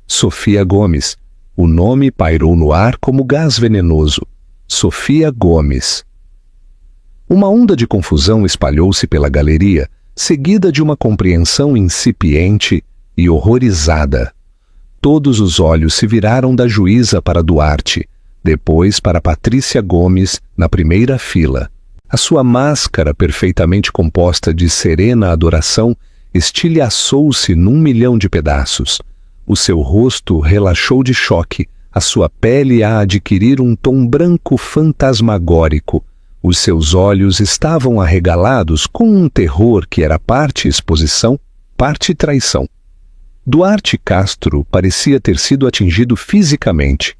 Speaker 1: Sofia Gomes. O nome pairou no ar como gás venenoso. Sofia Gomes. Uma onda de confusão espalhou-se pela galeria, seguida de uma compreensão incipiente e horrorizada. Todos os olhos se viraram da juíza para Duarte, depois para Patrícia Gomes, na primeira fila. A sua máscara, perfeitamente composta de serena adoração, estilhaçou-se num 1.000.000 de pedaços. O seu rosto relaxou de choque, a sua pele a adquirir um tom branco fantasmagórico. Os seus olhos estavam arregalados com um terror que era parte exposição, parte traição. Duarte Castro parecia ter sido atingido fisicamente.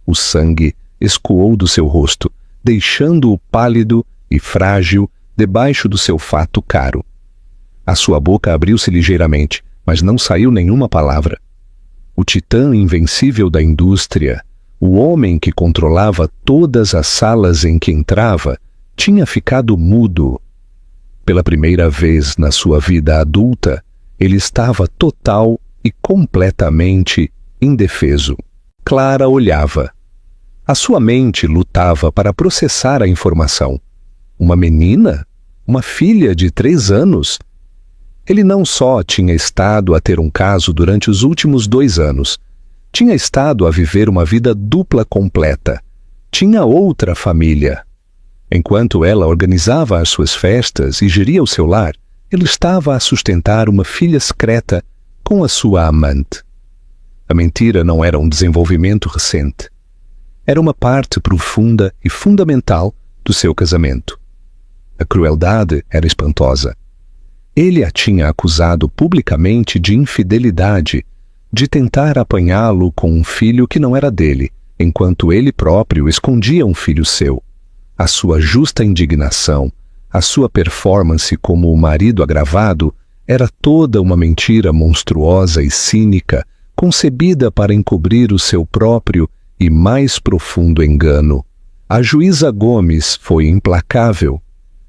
Speaker 1: O sangue escoou do seu rosto, deixando-o pálido e frágil debaixo do seu fato caro. A sua boca abriu-se ligeiramente, mas não saiu nenhuma palavra. O titã invencível da indústria, o homem que controlava todas as salas em que entrava, tinha ficado mudo. Pela primeira vez na sua vida adulta, ele estava total e completamente indefeso. Clara olhava. A sua mente lutava para processar a informação. Uma menina? Uma filha de 3 anos? Ele não só tinha estado a ter um caso durante os últimos 2 anos, tinha estado a viver uma vida dupla completa. Tinha outra família. Enquanto ela organizava as suas festas e geria o seu lar, ele estava a sustentar uma filha secreta com a sua amante. A mentira não era um desenvolvimento recente. Era uma parte profunda e fundamental do seu casamento. A crueldade era espantosa. Ele a tinha acusado publicamente de infidelidade, de tentar apanhá-lo com um filho que não era dele, enquanto ele próprio escondia um filho seu. A sua justa indignação, a sua performance como o marido agravado, era toda uma mentira monstruosa e cínica, concebida para encobrir o seu próprio e mais profundo engano. A juíza Gomes foi implacável.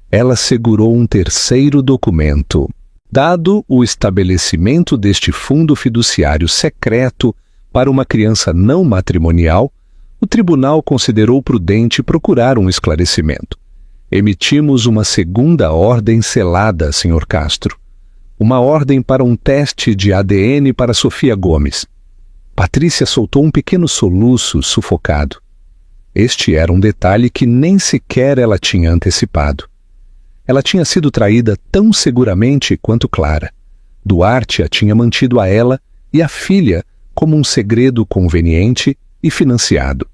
Speaker 1: Ela segurou um terceiro documento. Dado o estabelecimento deste fundo fiduciário secreto para uma criança não matrimonial, o tribunal considerou prudente procurar um esclarecimento. Emitimos uma segunda ordem selada, Sr. Castro. Uma ordem para um teste de ADN para Sofia Gomes. Patrícia soltou um pequeno soluço sufocado. Este era um detalhe que nem sequer ela tinha antecipado. Ela tinha sido traída tão seguramente quanto Clara. Duarte a tinha mantido a ela e a filha como um segredo conveniente e financiado.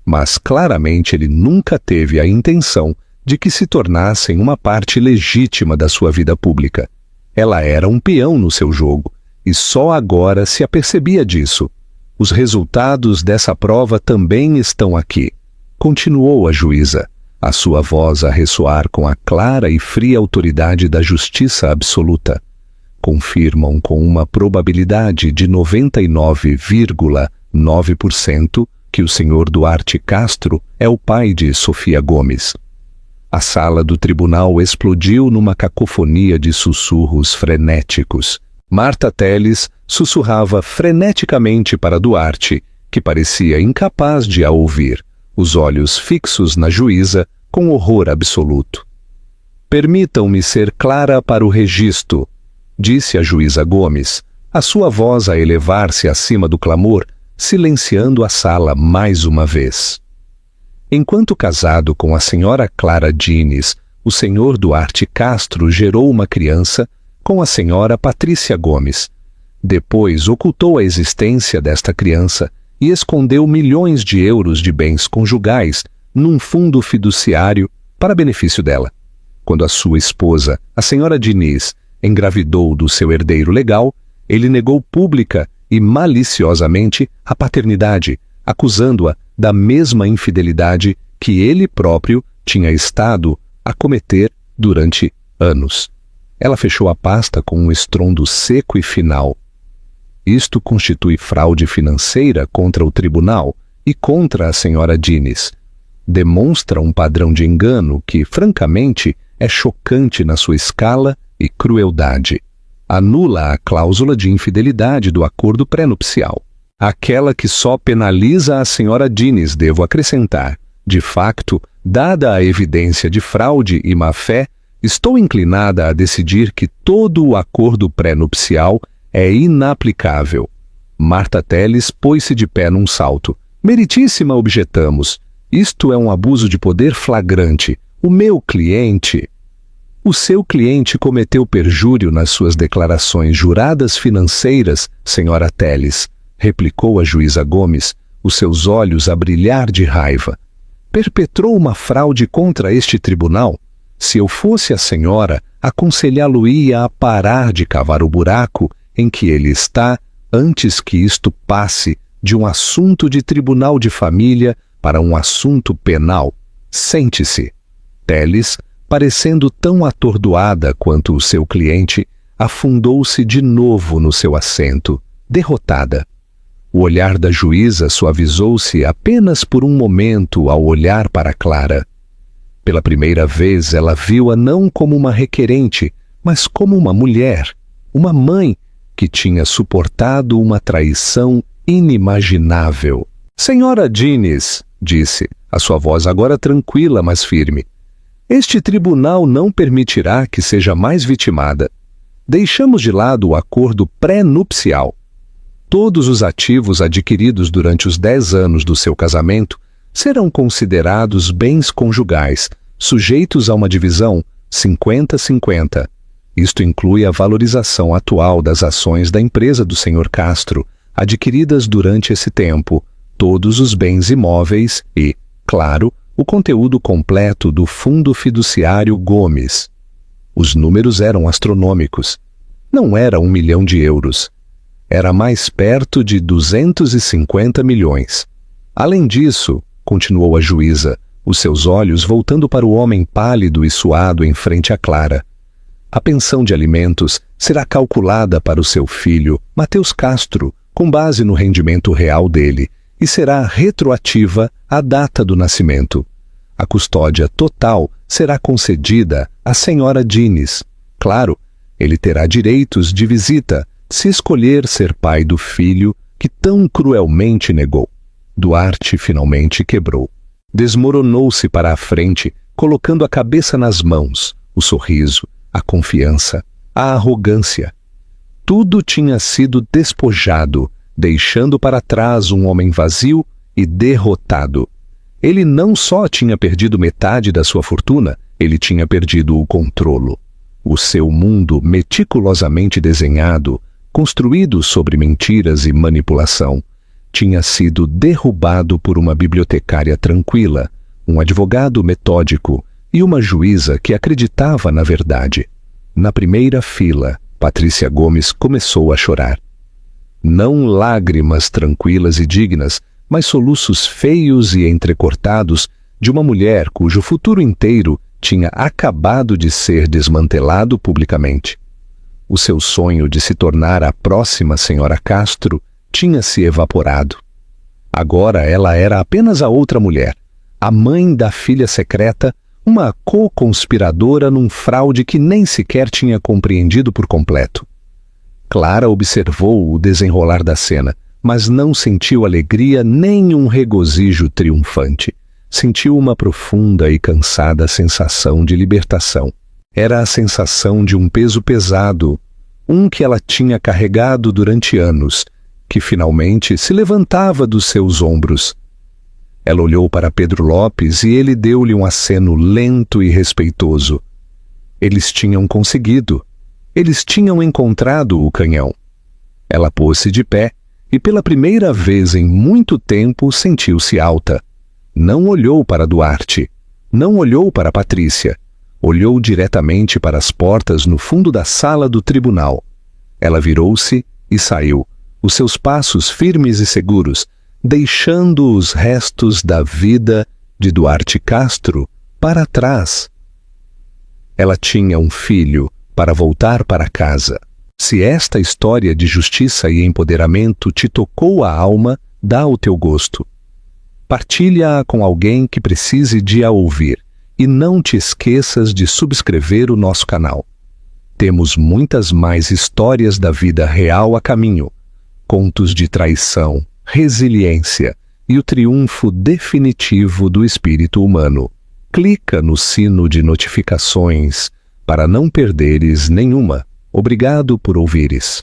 Speaker 1: Mas claramente ele nunca teve a intenção de que se tornassem uma parte legítima da sua vida pública. Ela era um peão no seu jogo, e só agora se apercebia disso. Os resultados dessa prova também estão aqui, continuou a juíza, a sua voz a ressoar com a clara e fria autoridade da justiça absoluta. Confirmam com uma probabilidade de 99,9% que o Sr. Duarte Castro é o pai de Sofia Gomes. A sala do tribunal explodiu numa cacofonia de sussurros frenéticos. Marta Teles sussurrava freneticamente para Duarte, que parecia incapaz de a ouvir, os olhos fixos na juíza com horror absoluto. Permitam-me ser clara para o registro, disse a juíza Gomes, a sua voz a elevar-se acima do clamor, silenciando a sala mais uma vez. Enquanto casado com a senhora Clara Diniz, o senhor Duarte Castro gerou uma criança com a senhora Patrícia Gomes. Depois ocultou a existência desta criança e escondeu milhões de euros de bens conjugais num fundo fiduciário para benefício dela. Quando a sua esposa, a senhora Diniz, engravidou do seu herdeiro legal, ele negou pública e maliciosamente a paternidade, acusando-a da mesma infidelidade que ele próprio tinha estado a cometer durante anos. Ela fechou a pasta com um estrondo seco e final. Isto constitui fraude financeira contra o tribunal e contra a senhora Diniz. Demonstra um padrão de engano que, francamente, é chocante na sua escala e crueldade. Anula a cláusula de infidelidade do acordo pré-nupcial. Aquela que só penaliza a senhora Diniz, devo acrescentar. De facto, dada a evidência de fraude e má-fé, estou inclinada a decidir que todo o acordo pré-nupcial é inaplicável. Marta Teles pôs-se de pé num salto. Meritíssima, objetamos. Isto é um abuso de poder flagrante. O meu cliente... O seu cliente cometeu perjúrio nas suas declarações juradas financeiras, senhora Teles, replicou a juíza Gomes, os seus olhos a brilhar de raiva. Perpetrou uma fraude contra este tribunal? Se eu fosse a senhora, aconselhá-lo-ia a parar de cavar o buraco em que ele está antes que isto passe de um assunto de tribunal de família para um assunto penal. Sente-se. Teles, parecendo tão atordoada quanto o seu cliente, afundou-se de novo no seu assento, derrotada. O olhar da juíza suavizou-se apenas por um momento ao olhar para Clara. Pela primeira vez ela viu-a não como uma requerente, mas como uma mulher, uma mãe que tinha suportado uma traição inimaginável. Senhora Diniz, disse, a sua voz agora tranquila, mas firme, este tribunal não permitirá que seja mais vitimada. Deixamos de lado o acordo pré-nupcial. Todos os ativos adquiridos durante os 10 anos do seu casamento serão considerados bens conjugais, sujeitos a uma divisão 50-50. Isto inclui a valorização atual das ações da empresa do Sr. Castro, adquiridas durante esse tempo, todos os bens imóveis e, claro, o conteúdo completo do Fundo Fiduciário Gomes. Os números eram astronômicos. Não era 1 milhão de euros. Era mais perto de 250 milhões. Além disso, continuou a juíza, os seus olhos voltando para o homem pálido e suado em frente a Clara. A pensão de alimentos será calculada para o seu filho, Mateus Castro, com base no rendimento real dele, e será retroativa à data do nascimento. A custódia total será concedida à senhora Diniz. Claro, Ele terá direitos de visita se escolher ser pai do filho que tão cruelmente negou. Duarte finalmente quebrou. Desmoronou-se para a frente, colocando a cabeça nas mãos, o sorriso, a confiança, a arrogância. Tudo tinha sido despojado, deixando para trás um homem vazio e derrotado. Ele não só tinha perdido metade da sua fortuna, ele tinha perdido o controlo. O seu mundo meticulosamente desenhado, construído sobre mentiras e manipulação, tinha sido derrubado por uma bibliotecária tranquila, um advogado metódico e uma juíza que acreditava na verdade. Na primeira fila, Patrícia Gomes começou a chorar. Não lágrimas tranquilas e dignas, mas soluços feios e entrecortados de uma mulher cujo futuro inteiro tinha acabado de ser desmantelado publicamente. O seu sonho de se tornar a próxima senhora Castro tinha se evaporado. Agora ela era apenas a outra mulher, a mãe da filha secreta, uma co-conspiradora num fraude que nem sequer tinha compreendido por completo. Clara observou o desenrolar da cena, mas não sentiu alegria nem um regozijo triunfante. Sentiu uma profunda e cansada sensação de libertação. Era a sensação de um peso pesado, um que ela tinha carregado durante anos, que finalmente se levantava dos seus ombros. Ela olhou para Pedro Lopes e ele deu-lhe um aceno lento e respeitoso. Eles tinham conseguido. Eles tinham encontrado o canhão. Ela pôs-se de pé e pela primeira vez em muito tempo sentiu-se alta. Não olhou para Duarte, não olhou para Patrícia, olhou diretamente para as portas no fundo da sala do tribunal. Ela virou-se e saiu, os seus passos firmes e seguros, deixando os restos da vida de Duarte Castro para trás. Ela tinha um filho para voltar para casa. Se esta história de justiça e empoderamento te tocou a alma, dá o teu gosto. Partilha-a com alguém que precise de a ouvir e não te esqueças de subscrever o nosso canal. Temos muitas mais histórias da vida real a caminho, contos de traição, resiliência e o triunfo definitivo do espírito humano. Clica no sino de notificações para não perderes nenhuma. Obrigado por ouvires.